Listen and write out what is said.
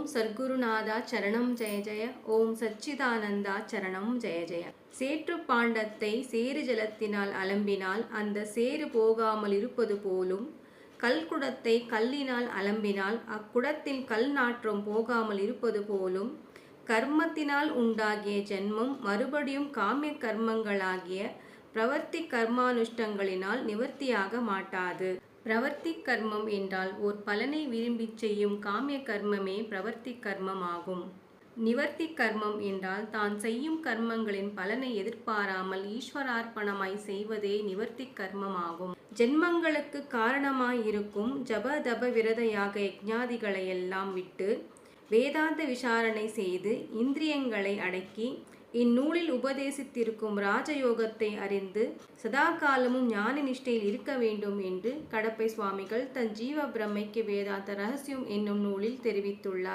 ஓம் சர்க்குருநாதா சரணம் ஜெய ஜெய. ஓம் சச்சிதானந்தா சரணம் ஜெய ஜெய. சேற்று பாண்டத்தை சேறு ஜலத்தினால் அலம்பினால் அந்த சேறு போகாமல் இருப்பது போலும், கல்குடத்தை கல்லினால் அலம்பினால் அக்குடத்தில் கல் நாற்றம் போகாமல் இருப்பது போலும், கர்மத்தினால் உண்டாகிய ஜென்மம் மறுபடியும் காமிய கர்மங்களாகிய பிரவர்த்தி கர்மானுஷ்டங்களினால் நிவர்த்தியாக மாட்டாது. பிரவர்த்தி கர்மம் என்றால் ஓர் பலனை விரும்பி செய்யும் காமிய கர்மமே பிரவர்த்தி கர்மம் ஆகும். நிவர்த்தி கர்மம் என்றால் தான் செய்யும் கர்மங்களின் பலனை எதிர்பாராமல் ஈஸ்வரார்ப்பணமாய் செய்வதே நிவர்த்தி கர்மம் ஆகும். ஜென்மங்களுக்கு காரணமாயிருக்கும் ஜப தப விரத யாக யஜ்ஞாதிகளையெல்லாம் விட்டு வேதாந்த விசாரணை செய்து இந்திரியங்களை அடக்கி இந்நூலில் உபதேசித்திருக்கும் ராஜயோகத்தை அறிந்து சதா காலமும் ஞான நிஷ்டையில் இருக்க வேண்டும் என்று கடப்பை சுவாமிகள் தன் ஜீவ பிரம்மைக்கு வேதாந்த ரகசியம் என்னும் நூலில் தெரிவித்துள்ளார்.